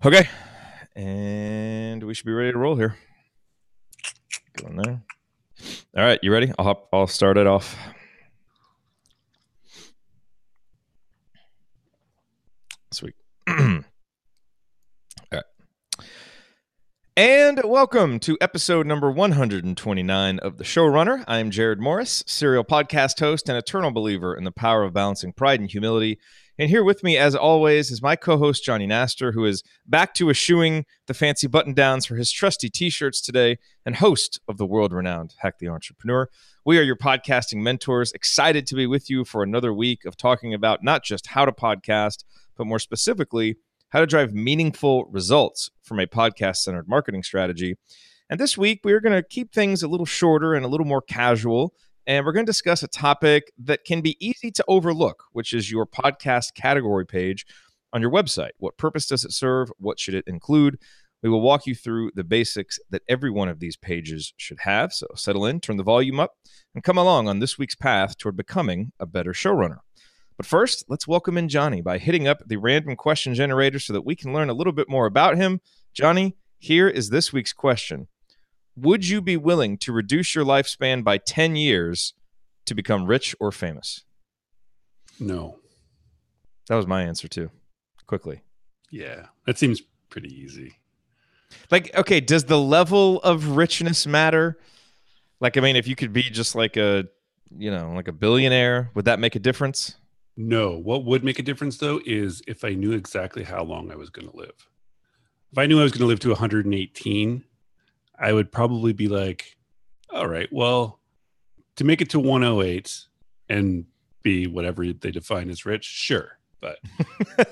Okay, and we should be ready to roll here. Go in there. All right, you ready? I'll start it off. Sweet. All right. And welcome to episode number 129 of The Showrunner. I am Jared Morris, serial podcast host and eternal believer in the power of balancing pride and humility. And here with me, as always, is my co-host, Johnny Naster, who is back to eschewing the fancy button-downs for his trusty T-shirts today, and host of the world-renowned Hack the Entrepreneur. We are your podcasting mentors, excited to be with you for another week of talking about not just how to podcast, but more specifically, how to drive meaningful results from a podcast-centered marketing strategy. And this week, we are going to keep things a little shorter and a little more casual, and we're going to discuss a topic that can be easy to overlook, which is your podcast category page on your website. What purpose does it serve? What should it include? We will walk you through the basics that every one of these pages should have. So settle in, turn the volume up, and come along on this week's path toward becoming a better showrunner. But first, let's welcome in Johnny by hitting up the random question generator so that we can learn a little bit more about him. Johnny, here is this week's question. Would you be willing to reduce your lifespan by 10 years to become rich or famous? No. That was my answer too. Quickly. Yeah, that seems pretty easy. Like, okay, does the level of richness matter? Like, I mean, if you could be just like a billionaire, would that make a difference? No. What would make a difference, though, is if I knew exactly how long I was going to live. If I knew I was going to live to 118, I would probably be like, all right, well, to make it to 108 and be whatever they define as rich, sure. But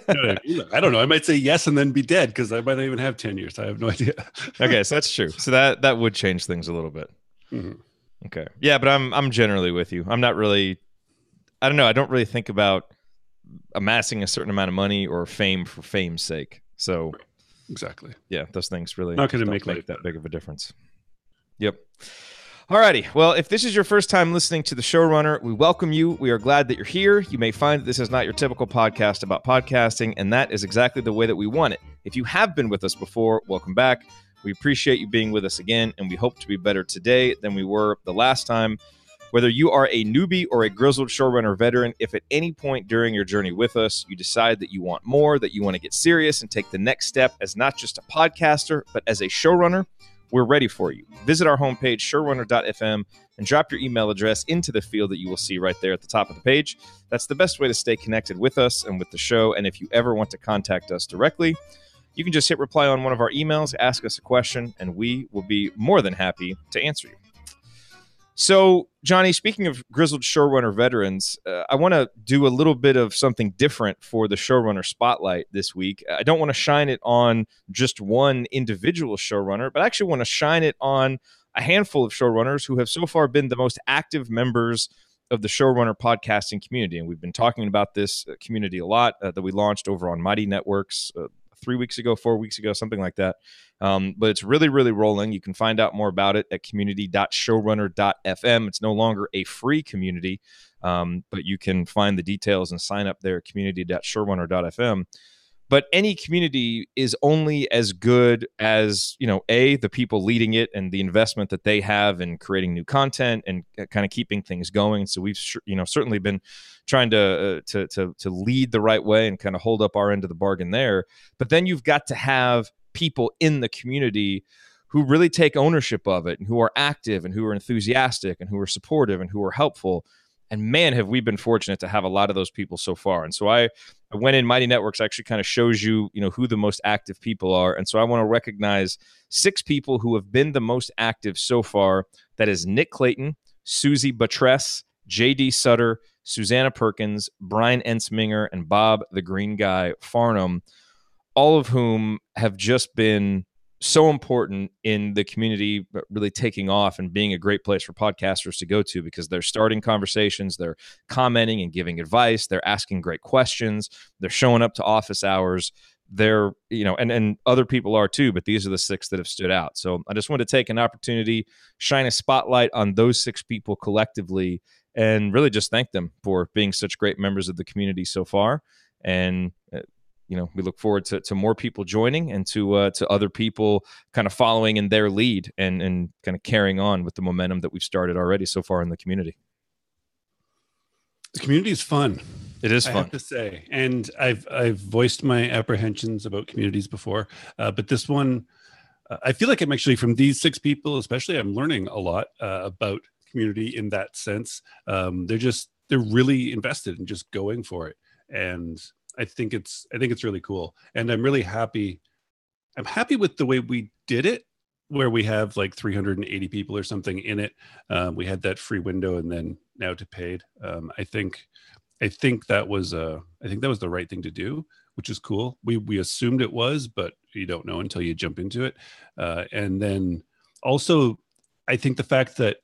I don't know. I might say yes and then be dead because I might not even have 10 years. I have no idea. Okay, so that's true. So that would change things a little bit. Mm-hmm. Okay. Yeah, but I'm generally with you. I'm not really, I don't know. I don't really think about amassing a certain amount of money or fame for fame's sake. So Right. Exactly. Yeah, those things really not going to make life that big of a difference. Yep. Alrighty. Well, if this is your first time listening to The Showrunner, we welcome you. We are glad that you're here. You may find that this is not your typical podcast about podcasting, and that is exactly the way that we want it. If you have been with us before, welcome back. We appreciate you being with us again, and we hope to be better today than we were the last time. Whether you are a newbie or a grizzled showrunner veteran, if at any point during your journey with us, you decide that you want more, that you want to get serious and take the next step as not just a podcaster, but as a showrunner, we're ready for you. Visit our homepage, showrunner.fm, and drop your email address into the field that you will see right there at the top of the page. That's the best way to stay connected with us and with the show. And if you ever want to contact us directly, you can just hit reply on one of our emails, ask us a question, and we will be more than happy to answer you. So, Johnny, speaking of grizzled showrunner veterans, I want to do a little bit of something different for the showrunner spotlight this week. I don't want to shine it on just one individual showrunner, but I actually want to shine it on a handful of showrunners who have so far been the most active members of the showrunner podcasting community. And we've been talking about this community a lot that we launched over on Mighty Networks 3 weeks ago, 4 weeks ago, something like that. But it's really, really rolling. You can find out more about it at community.showrunner.fm. It's no longer a free community, but you can find the details and sign up there at community.showrunner.fm. But any community is only as good as, the people leading it and the investment that they have in creating new content and kind of keeping things going. So we've, certainly been trying to lead the right way and kind of hold up our end of the bargain there. But then you've got to have people in the community who really take ownership of it and who are active and who are enthusiastic and who are supportive and who are helpful. And man, have we been fortunate to have a lot of those people so far. And so I went in. Mighty Networks actually kind of shows you, who the most active people are. And so I want to recognize 6 people who have been the most active so far. That is Nick Clayton, Susie Buttress, J.D. Sutter, Susanna Perkins, Brian Ensminger, and Bob the Green Guy Farnham, all of whom have just been so important in the community, but really taking off and being a great place for podcasters to go to because they're starting conversations, they're commenting and giving advice, they're asking great questions, they're showing up to office hours. They're, and other people are too, but these are the 6 that have stood out. So I just want to take an opportunity, shine a spotlight on those 6 people collectively, and really just thank them for being such great members of the community so far. And we look forward to more people joining and to other people kind of following in their lead and kind of carrying on with the momentum that we've started already so far in the community. The community is fun. It is fun, I have to say, and I've voiced my apprehensions about communities before, but this one, I feel like I'm actually, from these 6 people, especially, I'm learning a lot about community in that sense. They're really invested in just going for it, and I think it's really cool, and I'm really happy. I'm happy with the way we did it, where we have like 380 people or something in it. We had that free window, and then now to paid. I think that was the right thing to do, which is cool. We assumed it was, but you don't know until you jump into it. And then also, I think the fact that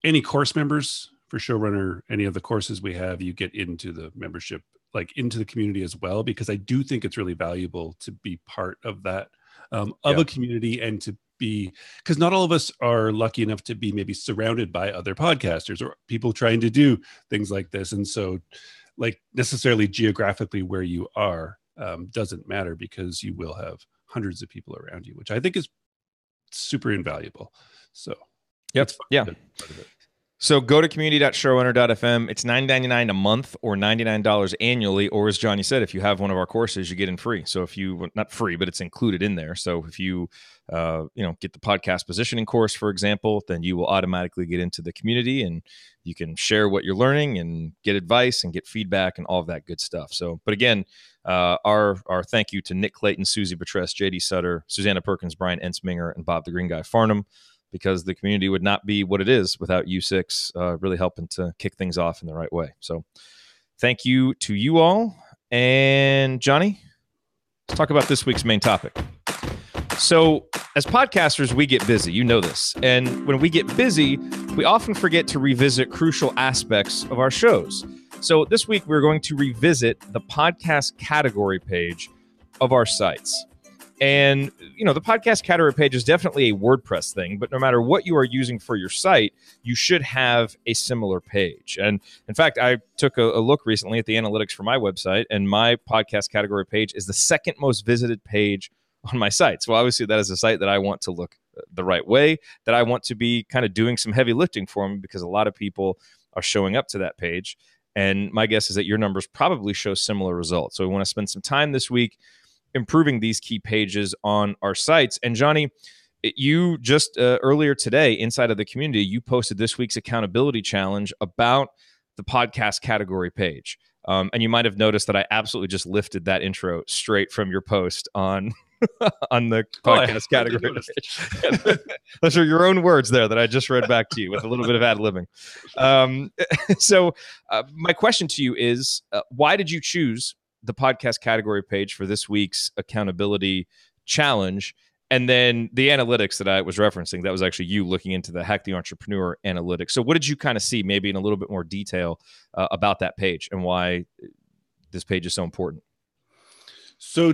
any course members for Showrunner, any of the courses we have, you get into the membership, like into the community as well, because I do think it's really valuable to be part of that, a community, and to be, because not all of us are lucky enough to be maybe surrounded by other podcasters or people trying to do things like this. And so, like, necessarily geographically where you are doesn't matter, because you will have hundreds of people around you, which I think is super invaluable. So so go to community.showrunner.fm. It's $9.99 a month or $99 annually. Or as Johnny said, if you have one of our courses, you get in free. So if you, not free, but it's included in there. So if you, get the podcast positioning course, for example, then you will automatically get into the community, and you can share what you're learning and get advice and get feedback and all of that good stuff. So, but again, our thank you to Nick Clayton, Susie Betress, JD Sutter, Susanna Perkins, Brian Ensminger, and Bob the Green Guy Farnham, because the community would not be what it is without you 6 really helping to kick things off in the right way. So thank you to you all. And Johnny, let's talk about this week's main topic. So as podcasters, we get busy. You know this. And when we get busy, we often forget to revisit crucial aspects of our shows. So this week, we're going to revisit the podcast category page of our sites. And, the podcast category page is definitely a WordPress thing, but no matter what you are using for your site, you should have a similar page. And in fact, I took a look recently at the analytics for my website, and my podcast category page is the second most visited page on my site. So obviously that is a site that I want to look the right way, that I want to be kind of doing some heavy lifting for me, because a lot of people are showing up to that page. And my guess is that your numbers probably show similar results. So we want to spend some time this week improving these key pages on our sites. And Johnny, you just earlier today inside of the community, you posted this week's accountability challenge about the podcast category page. And you might have noticed that I absolutely just lifted that intro straight from your post on on the podcast category page. Those are your own words there that I just read back to you with a little bit of ad-libbing. So my question to you is, why did you choose the podcast category page for this week's accountability challenge? And then the analytics that I was referencing, that was actually you looking into the Hack the Entrepreneur analytics. So what did you kind of see, maybe in a little bit more detail, about that page and why this page is so important? So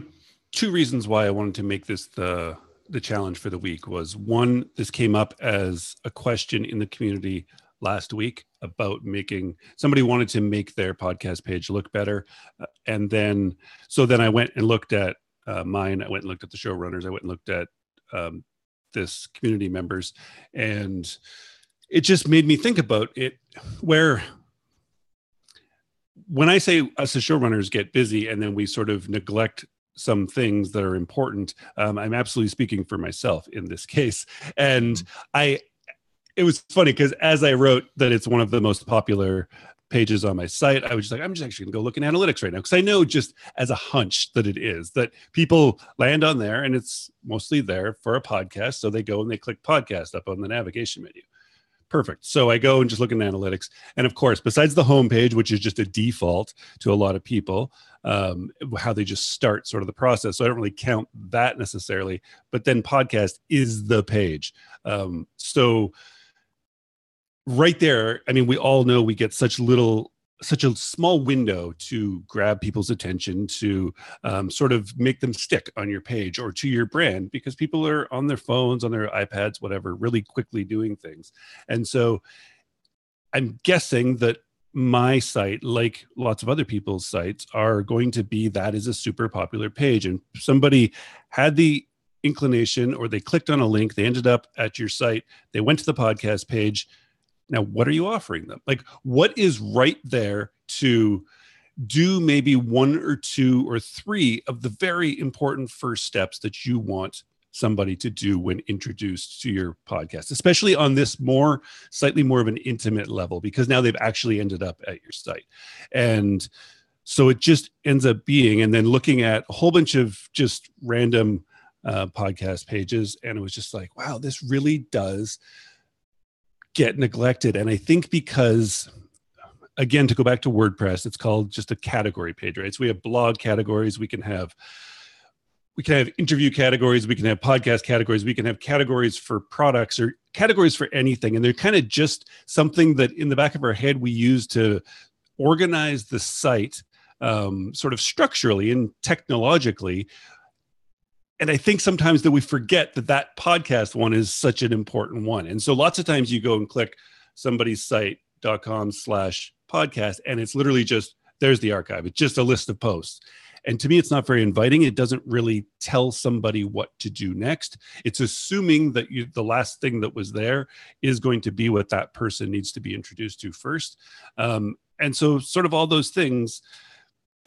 2 reasons why I wanted to make this the challenge for the week was, one, this came up as a question in the community last week about somebody wanted to make their podcast page look better. And then I went and looked at mine. I went and looked at the Showrunners. I went and looked at this community members, and it just made me think about it, where when I say us as showrunners get busy and then we sort of neglect some things that are important, I'm absolutely speaking for myself in this case. And it was funny because as I wrote that it's one of the most popular pages on my site, I was just like, I'm just actually gonna go look in analytics right now, because I know just as a hunch that it is, that people land on there and it's mostly there for a podcast. So they go and they click podcast up on the navigation menu. Perfect. So I go and just look in analytics. And of course, besides the homepage, which is just a default to a lot of people, how they just start sort of the process. So I don't really count that necessarily, but then podcast is the page. So right there, I mean, we all know we get such a small window to grab people's attention, to sort of make them stick on your page or to your brand, because people are on their phones, on their iPads, whatever, really quickly doing things. And so I'm guessing that my site, like lots of other people's sites, are going to be that is a super popular page. And somebody had the inclination, or they clicked on a link, they ended up at your site, they went to the podcast page. Now, what are you offering them? Like, what is right there to do maybe one or two or three of the very important first steps that you want somebody to do when introduced to your podcast, especially on this slightly more of an intimate level, because now they've actually ended up at your site. And so it just ends up being, and then looking at a whole bunch of just random podcast pages, and it was just like, wow, this really does get neglected. And I think because, again, to go back to WordPress, it's called just a category page, right? So we have blog categories, we can have interview categories, we can have podcast categories, we can have categories for products or categories for anything. And they're kind of just something that in the back of our head we use to organize the site sort of structurally and technologically. And I think sometimes that we forget that podcast one is such an important one. And so lots of times you go and click somebody's site.com/podcast, and it's literally just, there's the archive. It's just a list of posts. And to me, it's not very inviting. It doesn't really tell somebody what to do next. It's assuming that the last thing that was there is going to be what that person needs to be introduced to first. And so sort of all those things.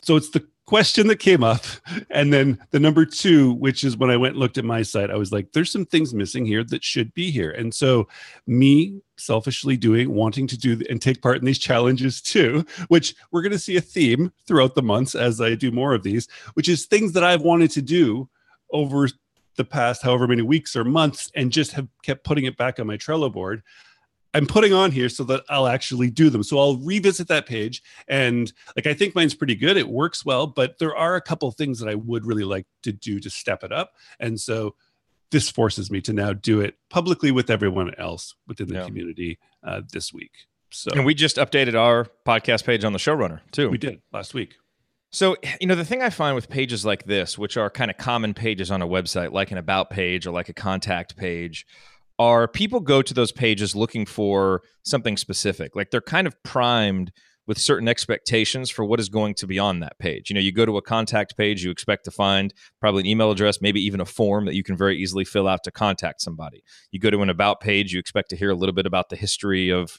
So it's the question that came up. And then the number two, which is when I went and looked at my site, I was like, there's some things missing here that should be here. And so me selfishly wanting to do and take part in these challenges too, which we're going to see a theme throughout the months as I do more of these, which is things that I've wanted to do over the past however many weeks or months and just have kept putting it back on my Trello board. I'm putting on here so that I'll actually do them. So I'll revisit that page, and like, I think mine's pretty good. It works well, but there are a couple things that I would really like to do to step it up. And so this forces me to now do it publicly with everyone else within the community this week. So, and we just updated our podcast page on the Showrunner too. We did last week. So, the thing I find with pages like this, which are kind of common pages on a website, like an about page or like a contact page, are people go to those pages looking for something specific. Like, they're kind of primed with certain expectations for what is going to be on that page. You go to a contact page, you expect to find probably an email address, maybe even a form that you can very easily fill out to contact somebody. You go to an about page, you expect to hear a little bit about the history of,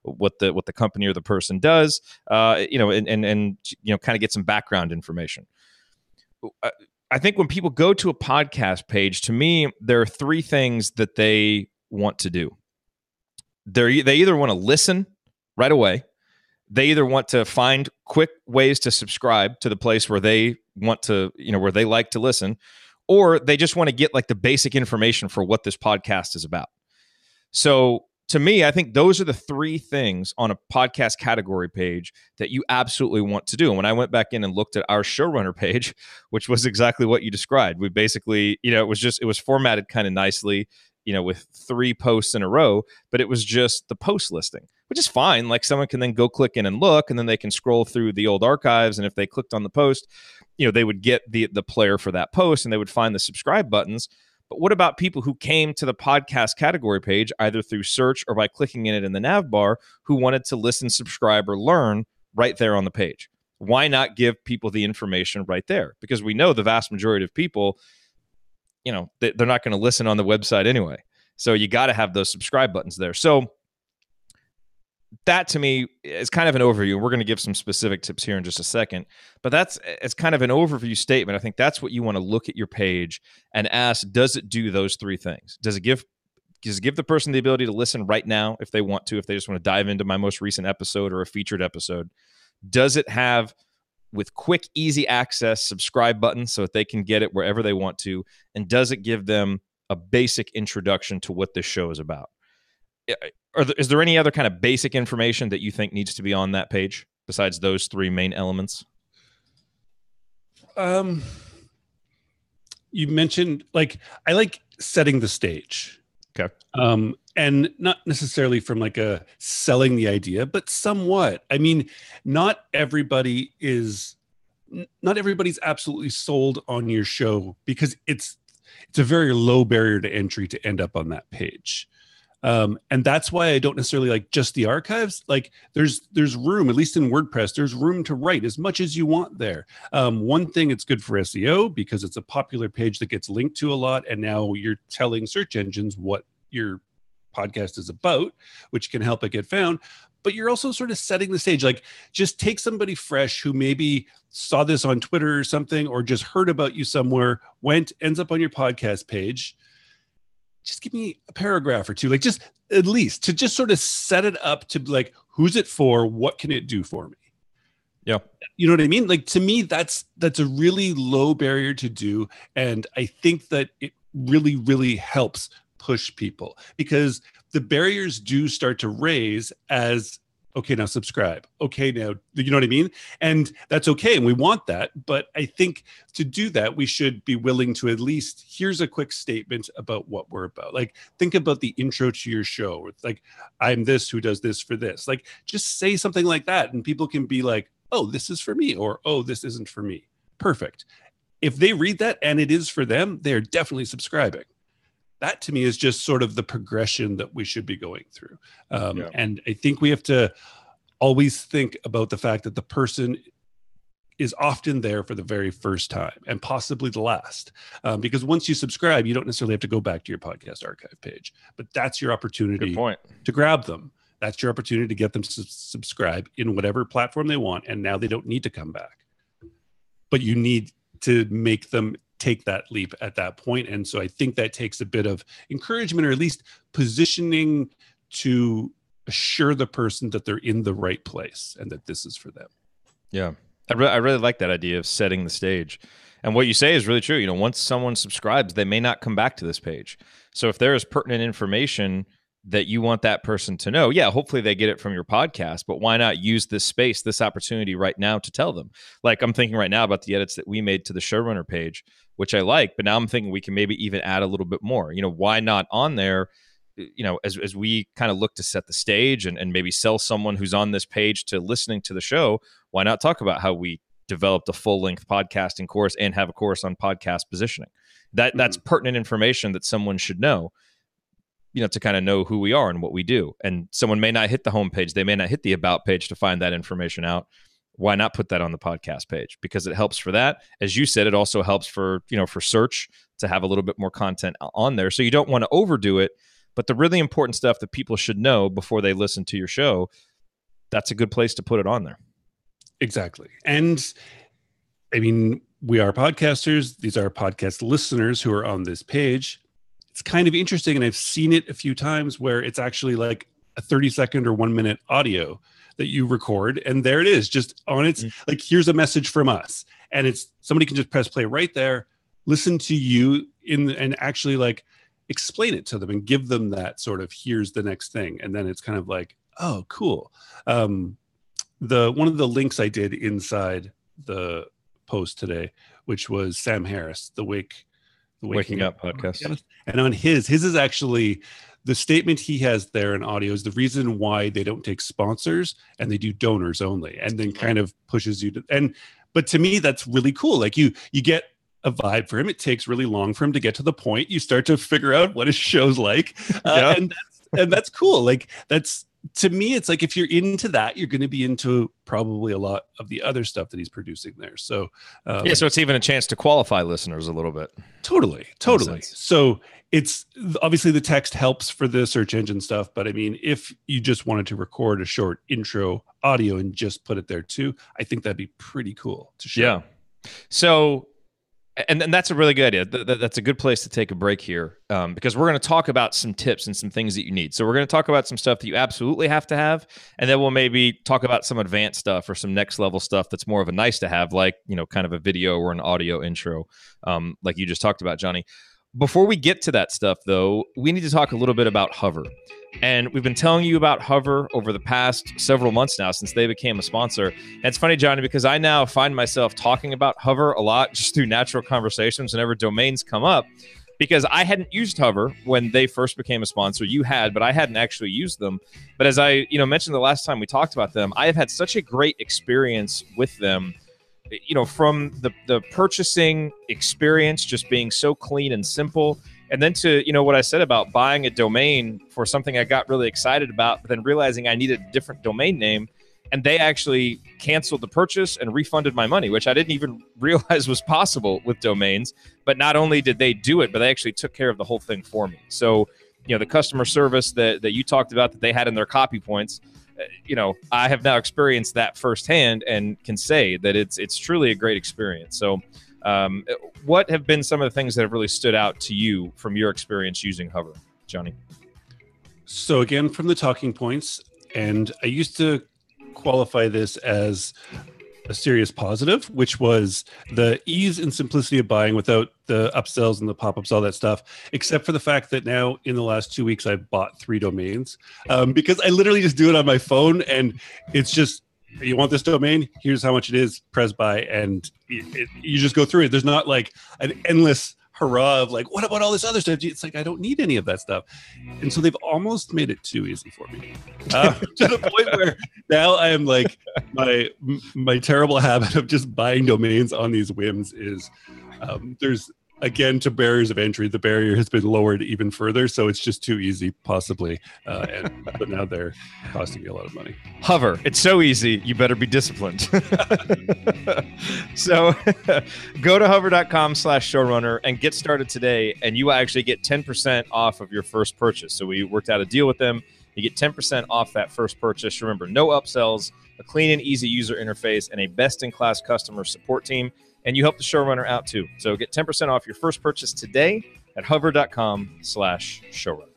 what the company or the person does, and kind of get some background information. I think when people go to a podcast page, to me, there are three things that they want to do. They either want to listen right away. They either want to find quick ways to subscribe to the place where they want to, where they like to listen, or they just want to get like the basic information for what this podcast is about. So to me, I think those are the three things on a podcast category page that you absolutely want to do. And when I went back in and looked at our Showrunner page, which was exactly what you described, we basically, it was formatted kind of nicely, with 3 posts in a row, but it was just the post listing, which is fine. Like, someone can then go click in and look, and then they can scroll through the old archives. And if they clicked on the post, they would get the player for that post, and they would find the subscribe buttons. But what about people who came to the podcast category page either through search or by clicking in it in the nav bar, who wanted to listen, subscribe, or learn right there on the page? Why not give people the information right there? Because we know the vast majority of people, they're not going to listen on the website anyway. So you got to have those subscribe buttons there. So that, to me, is kind of an overview. We're going to give some specific tips here in just a second, but it's kind of an overview statement. I think that's what you want to look at your page and ask: does it do those three things? Does it give the person the ability to listen right now if they want to, if they just want to dive into my most recent episode or a featured episode? Does it have, with quick, easy access, subscribe buttons so that they can get it wherever they want to? And does it give them a basic introduction to what this show is about? Is there any other kind of basic information that you think needs to be on that page besides those three main elements? You mentioned, I like setting the stage. Okay. And not necessarily from like a selling the idea, but somewhat. I mean, not everybody's absolutely sold on your show because it's a very low barrier to entry to end up on that page. And that's why I don't necessarily like just the archives. Like there's room, at least in WordPress, there's room to write as much as you want there. One thing, it's good for SEO because it's a popular page that gets linked to a lot. And now you're telling search engines what your podcast is about, which can help it get found. But you're also sort of setting the stage. Like just take somebody fresh who maybe saw this on Twitter or something, or just heard about you somewhere, ends up on your podcast page. Just give me a paragraph or two, like just at least to just sort of set it up to like, who's it for? What can it do for me? Yeah. You know what I mean? Like to me, that's a really low barrier to do. And I think that it really, really helps push people, because the barriers do start to raise as, okay, now subscribe. Okay, now, you know what I mean? And that's okay. And we want that. But I think to do that, we should be willing to at least, here's a quick statement about what we're about. Like, think about the intro to your show. It's like, I'm this who does this for this. Like, just say something like that. And people can be like, oh, this is for me. Or, oh, this isn't for me. Perfect. If they read that and it is for them, they're definitely subscribing. That to me is just sort of the progression that we should be going through. And I think we have to always think about the fact that the person is often there for the very first time and possibly the last. Because once you subscribe, you don't necessarily have to go back to your podcast archive page, but that's your opportunity to grab them. That's your opportunity to get them to subscribe in whatever platform they want. And now they don't need to come back, but you need to make them take that leap at that point. And so I think that takes a bit of encouragement, or at least positioning to assure the person that they're in the right place and that this is for them. Yeah. I really like that idea of setting the stage. And what you say is really true. You know, once someone subscribes, they may not come back to this page. So if there is pertinent information that you want that person to know, yeah, hopefully they get it from your podcast, but why not use this space, this opportunity right now to tell them? Like I'm thinking right now about the edits that we made to the Showrunner page, which I like, but now I'm thinking we can maybe even add a little bit more. You know, why not on there, you know, as we kind of look to set the stage and maybe sell someone who's on this page to listening to the show, why not talk about how we developed a full-length podcasting course and have a course on podcast positioning? That's pertinent information that someone should know, you know, to kind of know who we are and what we do. And someone may not hit the homepage. They may not hit the about page to find that information out. Why not put that on the podcast page? Because it helps for that. As you said, it also helps for, you know, for search to have a little bit more content on there. So you don't want to overdo it, but the really important stuff that people should know before they listen to your show, that's a good place to put it on there. Exactly. And I mean, we are podcasters. These are podcast listeners who are on this page. It's kind of interesting, and I've seen it a few times where it's actually like a 30-second or 1 minute audio that you record, and there it is, just on its like, here's a message from us, and it's somebody can just press play right there, listen to you and actually like explain it to them and give them that sort of, here's the next thing, and then it's kind of like, oh, cool. The one of the links I did inside the post today, which was Sam Harris, the Waking Up podcast. And on his is actually the statement he has there in audio is the reason why they don't take sponsors and they do donors only, and then kind of pushes you to, but to me, that's really cool. Like you get a vibe for him. It takes really long for him to get to the point. You start to figure out what his show's like. And that's cool. Like that's, to me, it's like, if you're into that, you're going to be into probably a lot of the other stuff that he's producing there. So, so it's even a chance to qualify listeners a little bit. Totally. So it's obviously the text helps for the search engine stuff, but I mean, if you just wanted to record a short intro audio and just put it there too, I think that'd be pretty cool to show. Yeah. So, and that's a really good idea. That's a good place to take a break here, because we're going to talk about some tips and some things that you need. So we're going to talk about some stuff that you absolutely have to have, and then we'll maybe talk about some advanced stuff or some next level stuff that's more of a nice to have, like, you know, kind of a video or an audio intro, like you just talked about, Johnny. Before we get to that stuff, though, we need to talk a little bit about Hover. And we've been telling you about Hover over the past several months now since they became a sponsor. And it's funny, Johnny, because I now find myself talking about Hover a lot just through natural conversations whenever domains come up, because I hadn't used Hover when they first became a sponsor. You had, but I hadn't actually used them. But as I mentioned the last time we talked about them, I have had such a great experience with them. You know, from the purchasing experience just being so clean and simple, And then to, what I said about buying a domain for something I got really excited about, but then realizing I needed a different domain name, and they actually canceled the purchase and refunded my money, which I didn't even realize was possible with domains. But not only did they do it, but they actually took care of the whole thing for me. So, the customer service that you talked about that they had in their copy points, I have now experienced that firsthand and can say that it's truly a great experience. So what have been some of the things that have really stood out to you from your experience using Hover, Johnny? So again, from the talking points, and I used to qualify this as a serious positive, which was the ease and simplicity of buying without the upsells and the pop-ups, all that stuff, except for the fact that now in the last 2 weeks, I've bought 3 domains because I literally just do it on my phone, and it's just, you want this domain? Here's how much it is, press buy, and you just go through it. There's not like an endless hurrah of like, what about all this other stuff? It's like, I don't need any of that stuff. And so they've almost made it too easy for me to the point where now I am like, my terrible habit of just buying domains on these whims is there's, again, to barriers of entry, the barrier has been lowered even further. So it's just too easy, possibly. But now they're costing me a lot of money. Hover. It's so easy. You better be disciplined. So go to hover.com/showrunner and get started today. And you will actually get 10% off of your first purchase. So we worked out a deal with them. You get 10% off that first purchase. Remember, no upsells, a clean and easy user interface, and a best-in-class customer support team. And you help the showrunner out too. So get 10% off your first purchase today at hover.com/showrunner.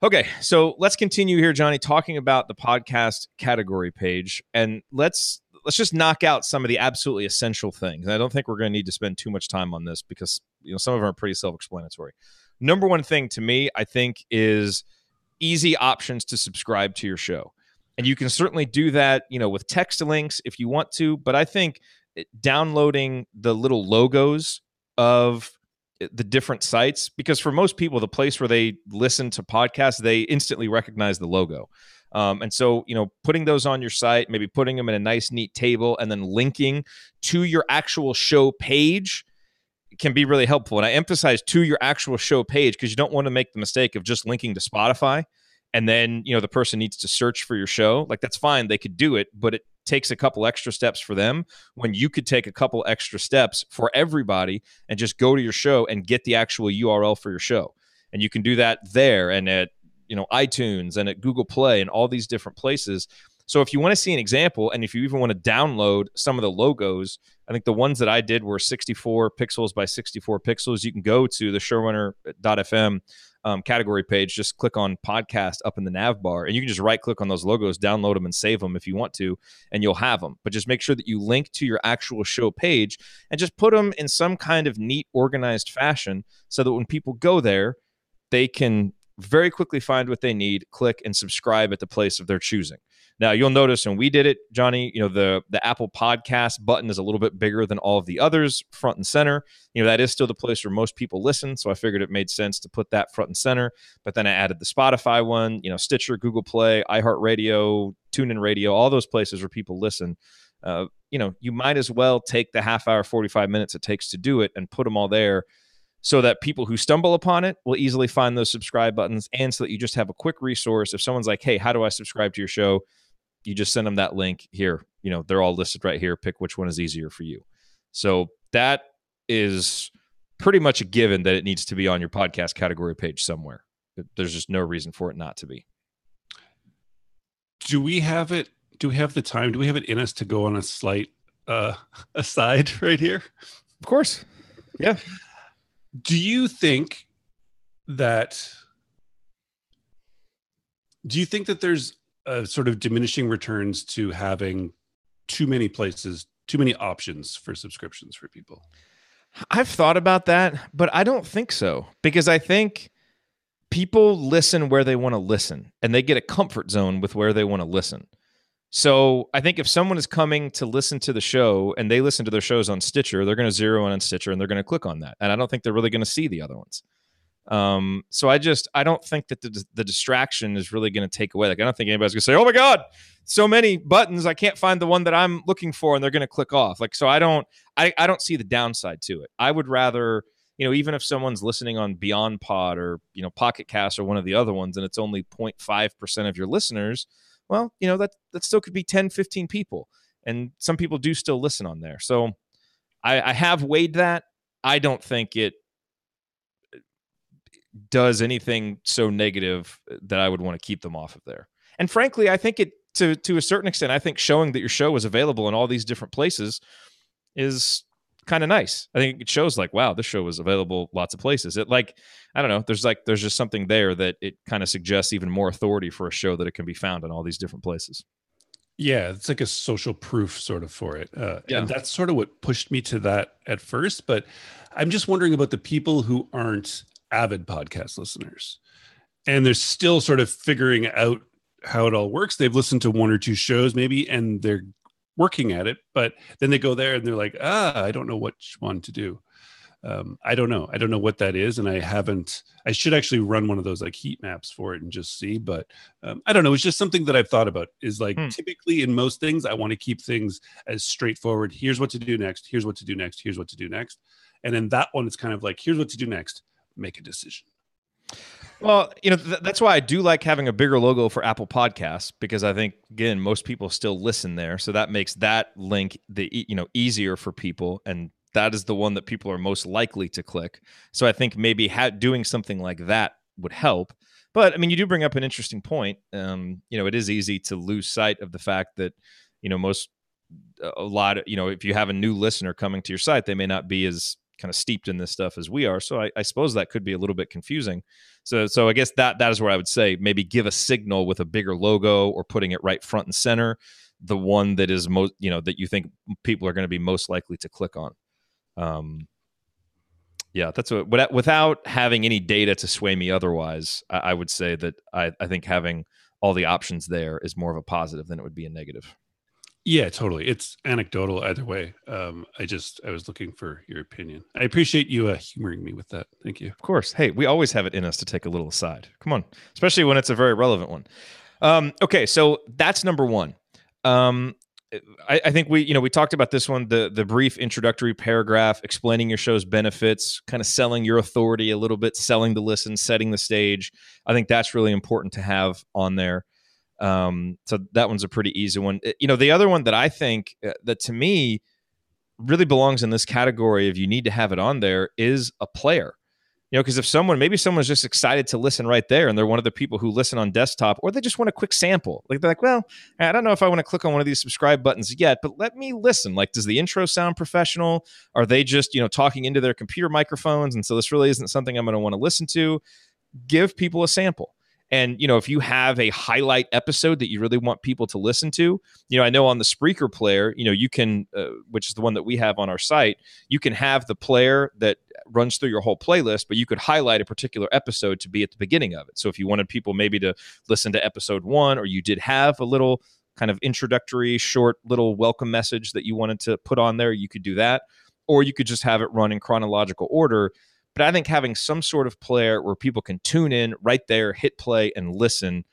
Okay, so let's continue here, Johnny, talking about the podcast category page. And let's just knock out some of the absolutely essential things. And I don't think we're going to need to spend too much time on this because some of them are pretty self-explanatory. Number one thing to me, I think, is easy options to subscribe to your show. And you can certainly do that, with text links if you want to. But I think downloading the little logos of the different sites, because for most people, the place where they listen to podcasts, they instantly recognize the logo. And so, putting those on your site, maybe putting them in a nice, neat table, and then linking to your actual show page can be really helpful. And I emphasize to your actual show page because you don't want to make the mistake of just linking to Spotify. And then, the person needs to search for your show. Like, that's fine. They could do it, but it takes a couple extra steps for them when you could take a couple extra steps for everybody and just go to your show and get the actual URL for your show. And you can do that there and at, iTunes and at Google Play and all these different places. So if you want to see an example, and if you even want to download some of the logos, I think the ones that I did were 64 pixels by 64 pixels. You can go to the showrunner.fm category page, just click on podcast up in the nav bar, and you can just right click on those logos, download them, and save them if you want to, and you'll have them. But just make sure that you link to your actual show page and just put them in some kind of neat, organized fashion so that when people go there, they can very quickly find what they need, click, and subscribe at the place of their choosing. Now, you'll notice when we did it, Johnny, the Apple Podcast button is a little bit bigger than all of the others, front and center. That is still the place where most people listen, so I figured it made sense to put that front and center. But then I added the Spotify one, Stitcher, Google Play, iHeartRadio, TuneIn Radio, all those places where people listen. You might as well take the half hour, 45 minutes it takes to do it and put them all there so that people who stumble upon it will easily find those subscribe buttons, and so that you just have a quick resource. If someone's like, hey, how do I subscribe to your show? You just send them that link here. They're all listed right here. Pick which one is easier for you. So that is pretty much a given that it needs to be on your podcast category page somewhere. There's just no reason for it not to be. Do we have it? Do we have the time? Do we have it in us to go on a slight aside right here? Of course. Yeah. Do you think that there's a sort of diminishing returns to having too many places, too many options for subscriptions for people? I've thought about that, but I don't think so, because I think people listen where they want to listen, and they get a comfort zone with where they want to listen. So I think if someone is coming to listen to the show and they listen to their shows on Stitcher, they're going to zero in on Stitcher and they're going to click on that. And I don't think they're really going to see the other ones. So I don't think that the distraction is really going to take away. Like, I don't think anybody's going to say, oh my God, so many buttons, I can't find the one that I'm looking for, and they're going to click off. Like, so I don't see the downside to it. I would rather, even if someone's listening on Beyond Pod or, Pocket Cast or one of the other ones, and it's only 0.5% of your listeners, well, that still could be 10, 15 people. And some people do still listen on there. So I have weighed that. I don't think it does anything so negative that I would want to keep them off of there. And frankly, I think it, to a certain extent, I think showing that your show is available in all these different places is kind of nice. I think it shows like, wow, this show is available lots of places. It I don't know, there's just something there that it kind of suggests even more authority for a show that it can be found in all these different places. Yeah, it's like a social proof sort of for it. Yeah. And that's sort of what pushed me to that at first. But I'm just wondering about the people who aren't avid podcast listeners. And they're still sort of figuring out how it all works. They've listened to one or two shows maybe, and they're working at it. But then they go there and they're like, I don't know which one to do. I don't know. I don't know what that is. And I should actually run one of those like heat maps for it and just see, but I don't know. It's just something that I've thought about is like typically in most things, I want to keep things as straightforward. Here's what to do next. Here's what to do next. Here's what to do next. And then that one, it's kind of like, here's what to do next. Make a decision. Well, that's why I do like having a bigger logo for Apple Podcasts, because I think, again, most people still listen there. So that makes that link easier for people. And that is the one that people are most likely to click. So I think maybe doing something like that would help. But I mean, you do bring up an interesting point. It is easy to lose sight of the fact that, if you have a new listener coming to your site, they may not be as kind of steeped in this stuff as we are. So I suppose that could be a little bit confusing. So I guess that is where I would say maybe give a signal with a bigger logo or putting it right front and center, the one that is most, that you think people are going to be most likely to click on. That's without having any data to sway me otherwise, I would say that I think having all the options there is more of a positive than it would be a negative. Yeah, totally. It's anecdotal either way. I was looking for your opinion. I appreciate you humoring me with that. Thank you. Of course. Hey, we always have it in us to take a little aside. Come on, especially when it's a very relevant one. Okay, so that's number one. I think we talked about this one, the brief introductory paragraph explaining your show's benefits, kind of selling your authority a little bit, selling the listen, setting the stage. I think that's really important to have on there. So that one's a pretty easy one. The other one that I think that to me really belongs in this category of you need to have it on there is a player. Because if someone's just excited to listen right there and they're one of the people who listen on desktop, or they just want a quick sample. Like they're like, well, I don't know if I want to click on one of these subscribe buttons yet, but let me listen. Like, does the intro sound professional? Are they just, talking into their computer microphones? And so this really isn't something I'm going to want to listen to. Give people a sample. And, if you have a highlight episode that you really want people to listen to, I know on the Spreaker player, you can, which is the one that we have on our site, you can have the player that runs through your whole playlist, but you could highlight a particular episode to be at the beginning of it. So if you wanted people maybe to listen to episode 1, or you did have a little kind of introductory, short little welcome message that you wanted to put on there, you could do that. Or you could just have it run in chronological order. But I think having some sort of player where people can tune in right there, hit play, and listen,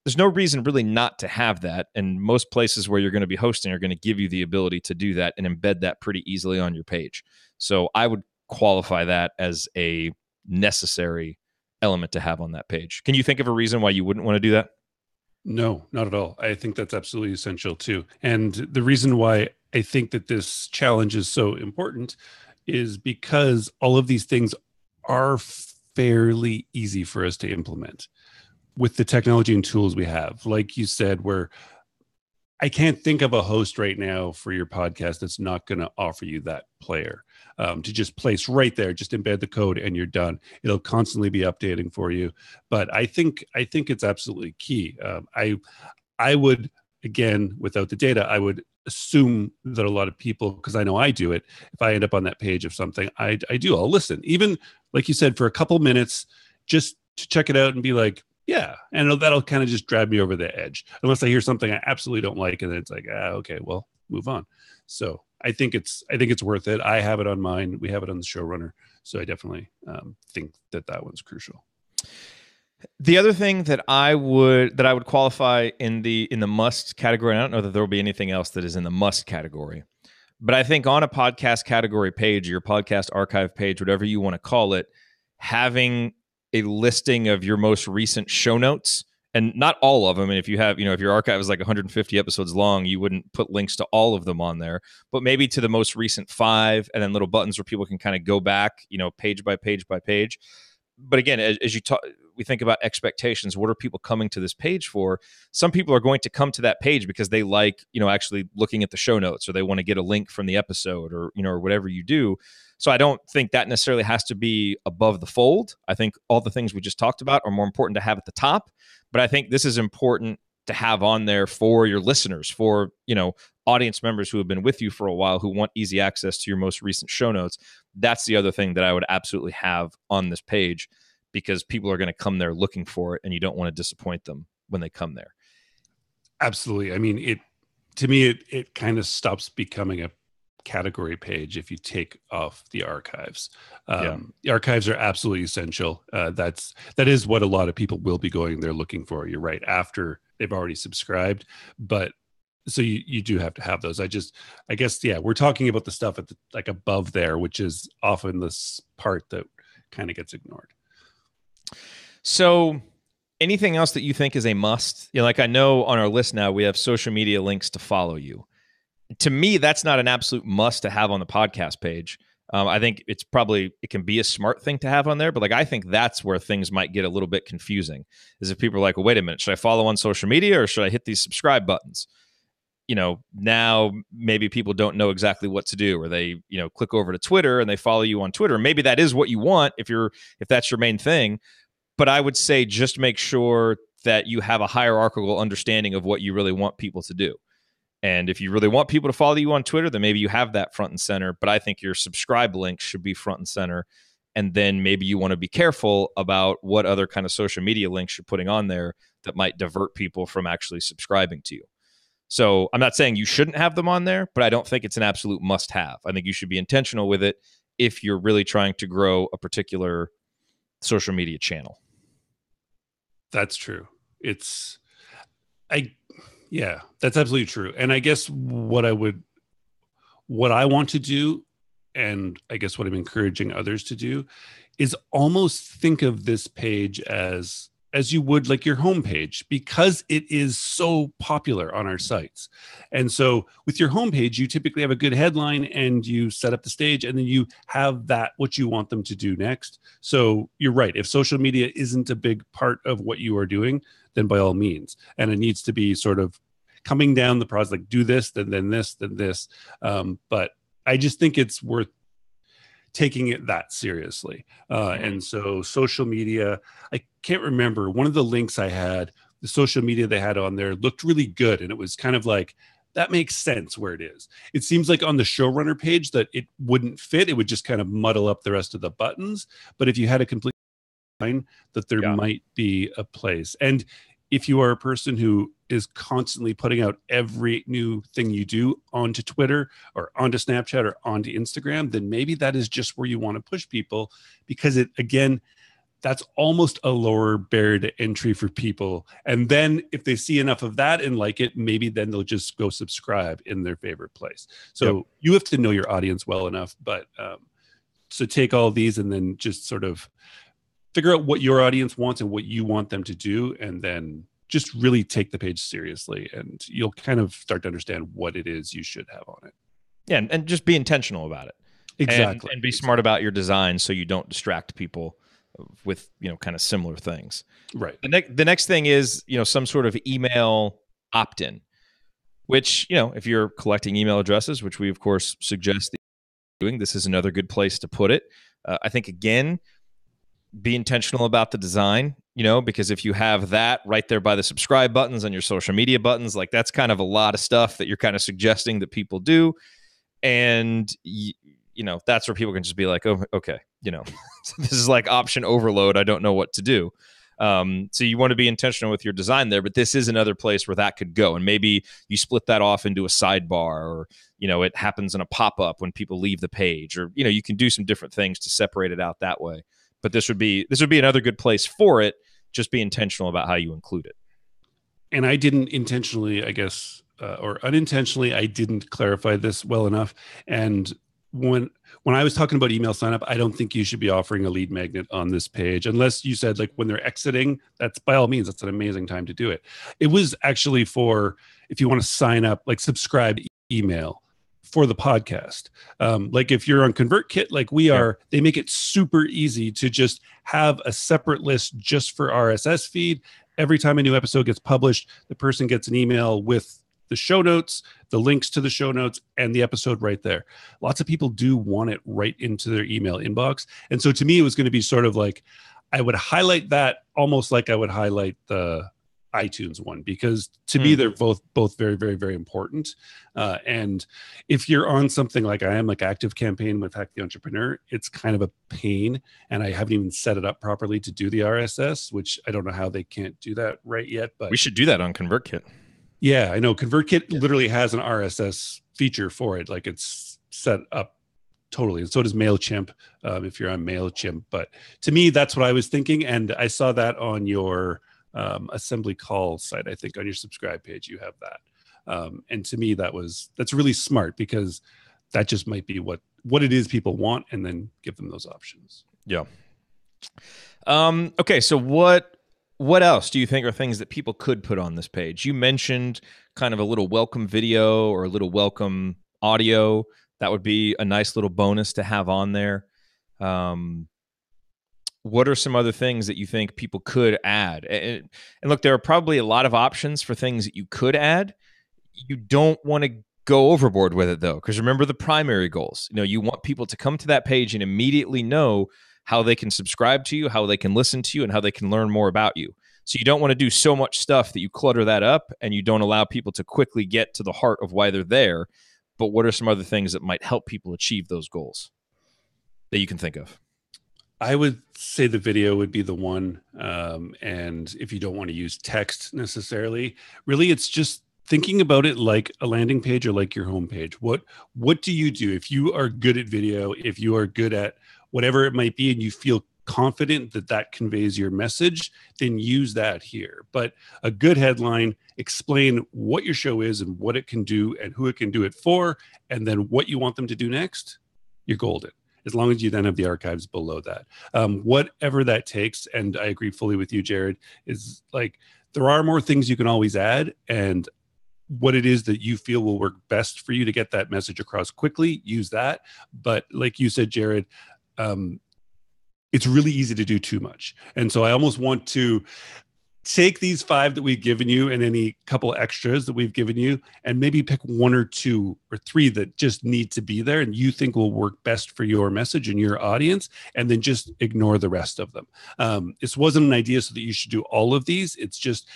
there's no reason really not to have that. And most places where you're going to be hosting are going to give you the ability to do that and embed that pretty easily on your page. So I would qualify that as a necessary element to have on that page. Can you think of a reason why you wouldn't want to do that? No, not at all. I think that's absolutely essential too. And the reason why I think that this challenge is so important is because all of these things are fairly easy for us to implement with the technology and tools we have. Like you said, where I can't think of a host right now for your podcast that's not going to offer you that player to just place right there, just embed the code and you're done. It'll constantly be updating for you. But I think it's absolutely key. I would, again, without the data, I would assume that a lot of people, because I know I do it, if I end up on that page of something, I'll listen, even like you said, for a couple minutes, just to check it out and be like, yeah. And that'll kind of just drive me over the edge, unless I hear something I absolutely don't like. And then it's like, okay, well, move on. So I think it's worth it. I have it on mine. We have it on the Showrunner. So I definitely think that one's crucial. The other thing that I would qualify in the must category, and I don't know that there will be anything else that is in the must category, But I think on a podcast category page, your podcast archive page, whatever you want to call it, having a listing of your most recent show notes, and not all of them. And if you have, if your archive is like 150 episodes long, you wouldn't put links to all of them on there, but maybe to the most recent 5, and then little buttons where people can kind of go back, page by page by page. But again, as you talk, we think about expectations. What are people coming to this page for? Some people are going to come to that page because they like, actually looking at the show notes, or they want to get a link from the episode, or, or whatever you do. So I don't think that necessarily has to be above the fold. I think all the things we just talked about are more important to have at the top. But I think this is important to have on there for your listeners, for, audience members who have been with you for a while, who want easy access to your most recent show notes. That's the other thing that I would absolutely have on this page, because people are going to come there looking for it, and you don't want to disappoint them when they come there. Absolutely. I mean, to me, it kind of stops becoming a category page if you take off the archives. The archives are absolutely essential. That is what a lot of people will be going there looking for. You're right, after they've already subscribed. But so you do have to have those. I guess we're talking about the stuff at like above there, which is often this part that kind of gets ignored. So anything else that you think is a must? Like I know on our list now we have social media links to follow you. To me, that's not an absolute must to have on the podcast page. I think it can be a smart thing to have on there, but like I think that's where things might get a little bit confusing, is if people are like, well, wait a minute, should I follow on social media, or should I hit these subscribe buttons? Now maybe people don't know exactly what to do, or they, click over to Twitter and they follow you on Twitter. Maybe that is what you want if that's your main thing. But I would say just make sure that you have a hierarchical understanding of what you really want people to do. And if you really want people to follow you on Twitter, then maybe you have that front and center. But I think your subscribe link should be front and center. And then maybe you want to be careful about what other kind of social media links you're putting on there that might divert people from actually subscribing to you. So I'm not saying you shouldn't have them on there, but I don't think it's an absolute must have. I think you should be intentional with it if you're really trying to grow a particular social media channel. That's true. That's absolutely true. And I guess what I want to do, and I guess what I'm encouraging others to do, is almost think of this page as you would like your homepage, because it is so popular on our sites. And so with your homepage, you typically have a good headline and you set up the stage, and then you have what you want them to do next. So you're right. If social media isn't a big part of what you are doing, then by all means. And it needs to be sort of coming down the process, like do this, then this, then this. But I just think it's worth taking it that seriously. And so social media, I can't remember, one of the links I had, the social media they had on there looked really good. And it was kind of like, that makes sense where it is. It seems like on the Showrunner page that it wouldn't fit. It would just kind of muddle up the rest of the buttons. But if you had a complete line, that there might be a place. And if you are a person who is constantly putting out every new thing you do onto Twitter or onto Snapchat or onto Instagram, then maybe that is just where you want to push people, because that's almost a lower barrier to entry for people. And then if they see enough of that and like it, maybe then they'll just go subscribe in their favorite place. So you have to know your audience well enough, but so take all these and then just sort of figure out what your audience wants and what you want them to do, and then just really take the page seriously, and you'll kind of start to understand what it is you should have on it. Yeah, and just be intentional about it. Exactly. And be smart about your design so you don't distract people with, kind of similar things. Right. The next thing is, some sort of email opt-in, which, if you're collecting email addresses, which we of course suggest that you're doing, this is another good place to put it. I think, again, be intentional about the design, because if you have that right there by the subscribe buttons and your social media buttons, like that's kind of a lot of stuff that you're kind of suggesting that people do. And, that's where people can just be like, oh, okay, this is like option overload. I don't know what to do. So you want to be intentional with your design there, but this is another place where that could go. And maybe you split that off into a sidebar, or, it happens in a pop-up when people leave the page, or, you can do some different things to separate it out that way. But this would be another good place for it. Just be intentional about how you include it. And I didn't intentionally, I guess, or unintentionally, I didn't clarify this well enough. And when I was talking about email sign up, I don't think you should be offering a lead magnet on this page unless you said like when they're exiting. That's by all means, that's an amazing time to do it. It was actually for if you want to sign up, like subscribe email for the podcast. Like if you're on ConvertKit, like we are, they make it super easy to just have a separate list just for RSS feed. Every time a new episode gets published, the person gets an email with the show notes, the links to the show notes, and the episode right there. Lots of people do want it right into their email inbox. And so to me, it was going to be sort of like, I would highlight that almost like I would highlight the iTunes one, because to me, they're both very, very, very important. And if you're on something like I am, like Active Campaign with Hack the Entrepreneur, it's kind of a pain. And I haven't even set it up properly to do the RSS, which I don't know how they can't do that right yet. But we should do that on ConvertKit. Yeah, I know. ConvertKit literally has an RSS feature for it. Like it's set up totally. And so does MailChimp if you're on MailChimp. But to me, that's what I was thinking. And I saw that on your assembly call site. I think on your subscribe page, you have that. And to me, that's really smart, because that just might be what it is people want, and then give them those options. Yeah. Okay. So what else do you think are things that people could put on this page? You mentioned kind of a little welcome video or a little welcome audio. That would be a nice little bonus to have on there. What are some other things that you think people could add? And look, there are probably a lot of options for things that you could add. You don't want to go overboard with it, though, because remember the primary goals. You want people to come to that page and immediately know how they can subscribe to you, how they can listen to you, and how they can learn more about you. So you don't want to do so much stuff that you clutter that up and you don't allow people to quickly get to the heart of why they're there. But what are some other things that might help people achieve those goals that you can think of? I would say the video would be the one. And if you don't want to use text necessarily, really, it's just thinking about it like a landing page or like your homepage. What do you do if you are good at video, if you are good at whatever it might be, and you feel confident that that conveys your message, then use that here. But a good headline, explain what your show is and what it can do and who it can do it for, and then what you want them to do next, you're golden. As long as you then have the archives below that. Whatever that takes, and I agree fully with you, Jared, is like there are more things you can always add, and what it is that you feel will work best for you to get that message across quickly, use that. But like you said, Jared, it's really easy to do too much. And so I almost want to take these 5 that we've given you and any couple extras that we've given you, and maybe pick 1 or 2 or 3 that just need to be there and you think will work best for your message and your audience, and then just ignore the rest of them. This wasn't an idea so that you should do all of these. It's just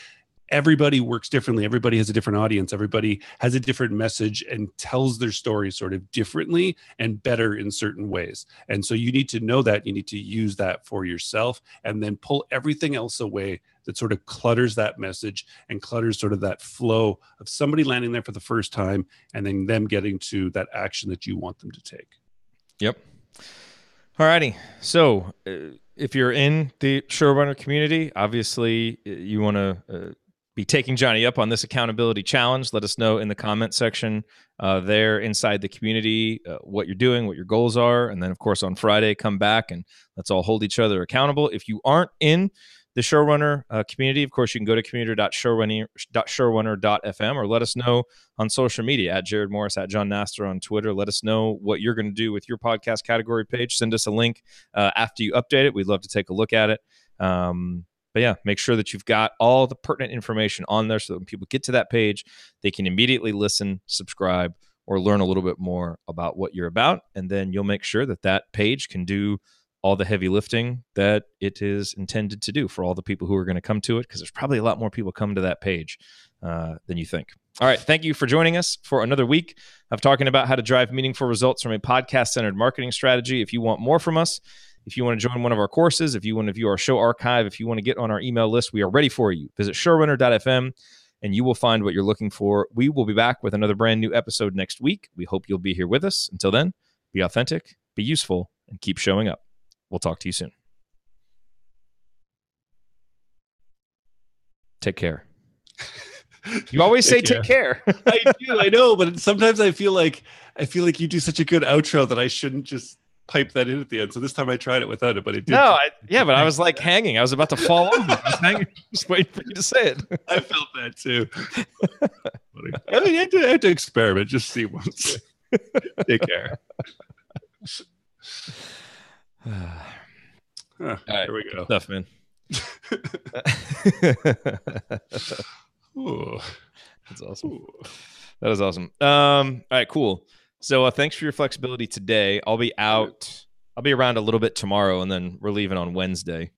everybody works differently. Everybody has a different audience. Everybody has a different message and tells their story sort of differently and better in certain ways. And so you need to know that. You need to use that for yourself, and then pull everything else away that sort of clutters that message and clutters sort of that flow of somebody landing there for the first time and then them getting to that action that you want them to take. Yep. All righty. So if you're in the Showrunner community, obviously you want to be taking Johnny up on this accountability challenge. Let us know in the comment section there inside the community what you're doing, what your goals are. And then, of course, on Friday, come back and let's all hold each other accountable. If you aren't in the Showrunner community, of course, you can go to community.showrunner.fm or let us know on social media at Jared Morris, at John Nastor on Twitter. Let us know what you're going to do with your podcast category page. Send us a link after you update it. We'd love to take a look at it. But yeah, make sure that you've got all the pertinent information on there so that when people get to that page, they can immediately listen, subscribe, or learn a little bit more about what you're about. And then you'll make sure that that page can do all the heavy lifting that it is intended to do for all the people who are going to come to it, because there's probably a lot more people coming to that page than you think. All right. Thank you for joining us for another week of talking about how to drive meaningful results from a podcast-centered marketing strategy. If you want more from us, if you want to join one of our courses, if you want to view our show archive, if you want to get on our email list, we are ready for you. Visit showrunner.fm and you will find what you're looking for. We will be back with another brand new episode next week. We hope you'll be here with us. Until then, be authentic, be useful, and keep showing up. We'll talk to you soon. Take care. You always say Take take care. I do, I know, but sometimes I feel like you do such a good outro that I shouldn't just pipe that in at the end. So this time I tried it without it, but it did. No, but I was like hanging. I was about to fall over. I was hanging, just waiting for you to say it. I felt that too. I mean, I had to experiment, just see once. Take care. All right, here we go. Stuff, man. Ooh. That's awesome. Ooh. That is awesome. All right, cool. So thanks for your flexibility today. I'll be out. I'll be around a little bit tomorrow, and then we're leaving on Wednesday.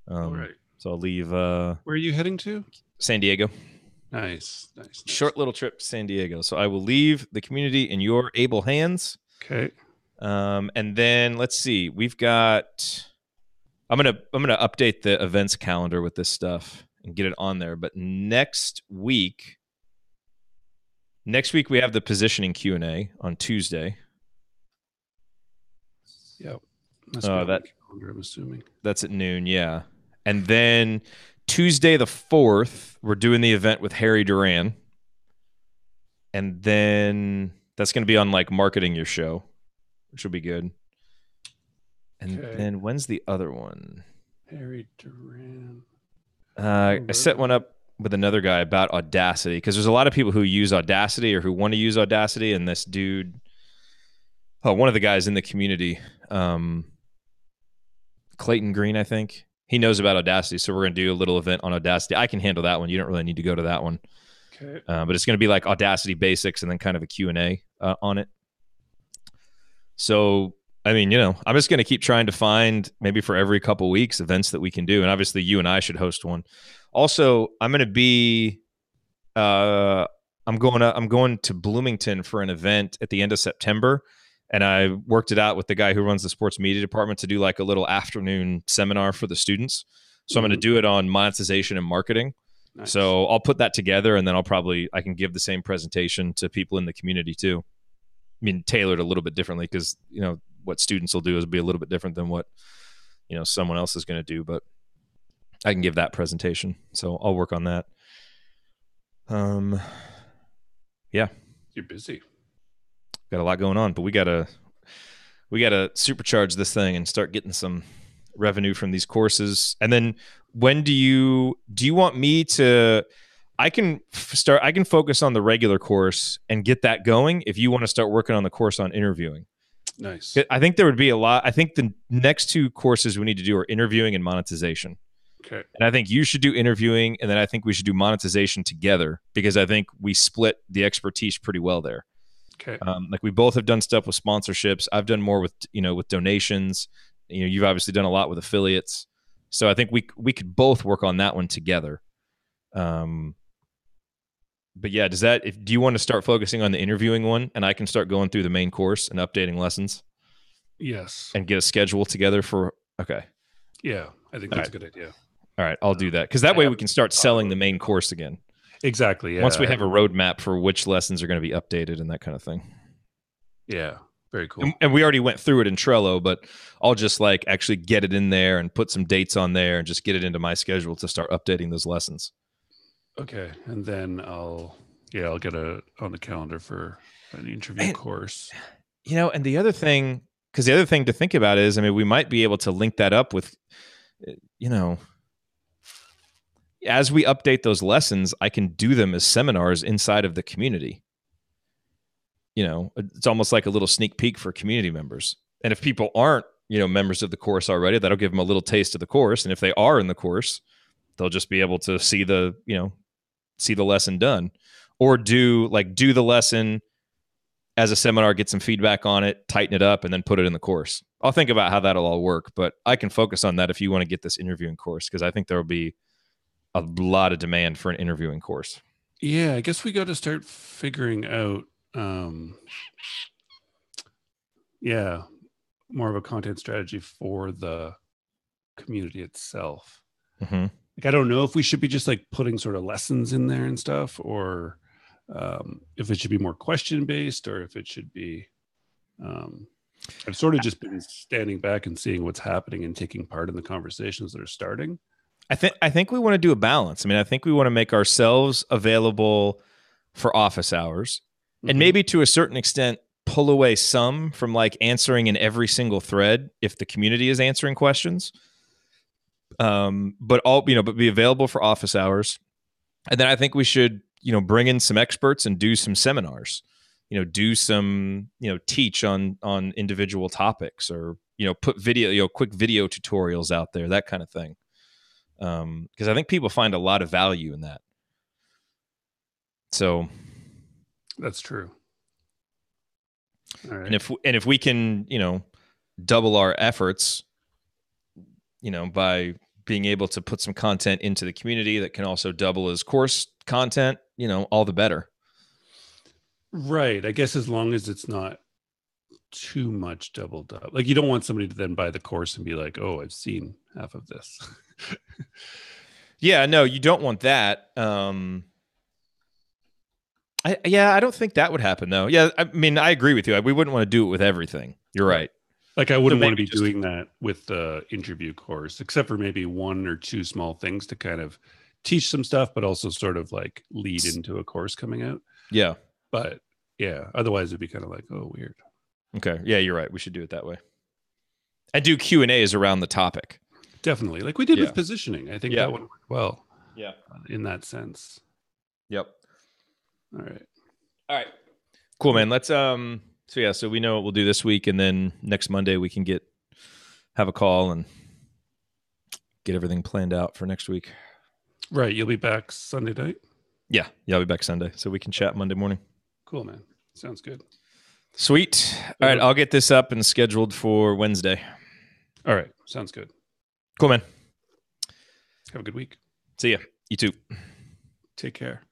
All right. So I'll leave. Where are you heading to? San Diego. Nice. Short little trip to San Diego. So I will leave the community in your able hands. Okay. And then let's see. We've got. I'm gonna update the events calendar with this stuff and get it on there. But next week we have the positioning Q&A on Tuesday. Yep. That calendar, I'm assuming that's at noon. Yeah, and then Tuesday the 4th, we're doing the event with Harry Duran, and then that's going to be on like marketing your show, which will be good. And then when's the other one? Harry Duran. I set one up with another guy about Audacity, because there's a lot of people who use Audacity or who want to use Audacity, and this dude, one of the guys in the community, Clayton Green, I think, he knows about Audacity, so we're going to do a little event on Audacity. I can handle that one. You don't really need to go to that one. Okay. But it's going to be like Audacity basics and then kind of a Q&A on it. So, I mean, I'm just going to keep trying to find, maybe for every couple weeks, events that we can do. And obviously you and I should host one. Also, I'm going to be, I'm going to Bloomington for an event at the end of September. And I worked it out with the guy who runs the sports media department to do like a little afternoon seminar for the students. So I'm going to do it on monetization and marketing. Nice. So I'll put that together, and then I can give the same presentation to people in the community too. I mean, tailored a little bit differently, because, what students will do is be a little bit different than what, someone else is going to do, but I can give that presentation. So I'll work on that. Yeah. You're busy. Got a lot going on, but we gotta supercharge this thing and start getting some revenue from these courses. And then when do you want me to, I can focus on the regular course and get that going if you want to start working on the course on interviewing. Nice. I think there would be a lot. I think the next two courses we need to do are interviewing and monetization. Okay. And I think you should do interviewing, and then I think we should do monetization together, because I think we split the expertise pretty well there. Okay. Like we both have done stuff with sponsorships. I've done more with, with donations. You've obviously done a lot with affiliates. So I think we could both work on that one together. But yeah, do you want to start focusing on the interviewing one, and I can start going through the main course and updating lessons? Yes. And get a schedule together okay. Yeah, I think that's a good idea. All right, I'll do that, because that way we can start selling the main course again. Exactly. Yeah. Once we have a roadmap for which lessons are going to be updated and that kind of thing. Yeah. Very cool. And we already went through it in Trello, but I'll just like actually get it in there and put some dates on there and just get it into my schedule to start updating those lessons. Okay. And then I'll get on the calendar for an interview course. And the other thing to think about is, I mean, we might be able to link that up with, as we update those lessons, I can do them as seminars inside of the community. It's almost like a little sneak peek for community members. And if people aren't, members of the course already, that'll give them a little taste of the course. And if they are in the course, they'll just be able to see the lesson done, or do the lesson as a seminar, get some feedback on it, tighten it up, and then put it in the course. I'll think about how that'll all work, but I can focus on that if you want to get this interviewing course, because I think there will be a lot of demand for an interviewing course. Yeah, I guess we got to start figuring out, more of a content strategy for the community itself. Mm-hmm. Like, I don't know if we should be just like putting sort of lessons in there and stuff, or if it should be more question based, or if it should be. I've sort of just been standing back and seeing what's happening and taking part in the conversations that are starting. I think we want to do a balance. I mean, I think we want to make ourselves available for office hours, and Mhm. maybe to a certain extent pull away some from like answering in every single thread if the community is answering questions. But be available for office hours. And then I think we should, bring in some experts and do some seminars. Do some, teach on individual topics, or put video, quick video tutorials out there, that kind of thing. Because I think people find a lot of value in that. So That's true. All and right. if we can, double our efforts, by being able to put some content into the community that can also double as course content, all the better. Right. I guess as long as it's not too much doubled up. Like you don't want somebody to then buy the course and be like, "Oh, I've seen half of this." Yeah, no, you don't want that. I don't think that would happen though. Yeah, I mean, I agree with you. We wouldn't want to do it with everything. You're Right. right. Like I So wouldn't want to maybe be just doing that with the interview course, except for maybe one or two small things to kind of teach some stuff, but also sort of like lead into a course coming out. yeah. But yeah, otherwise it'd be kind of like, oh, weird. Okay. Yeah, you're right. We should do it that way. And do Q&As around the topic. Definitely. Like we did Yeah. with positioning. I think Yeah. that would work well Yeah. in that sense. Yep. All right. All right. Cool, man. Let's so we know what we'll do this week, and then next Monday we can have a call and get everything planned out for next week. Right. You'll be back Sunday night? Yeah. I'll be back Sunday, so we can chat Monday morning. Cool, man. Sounds good. Sweet. All right, I'll get this up and scheduled for Wednesday. All right. Sounds good. Cool, man. Have a good week. See ya. You too. Take care.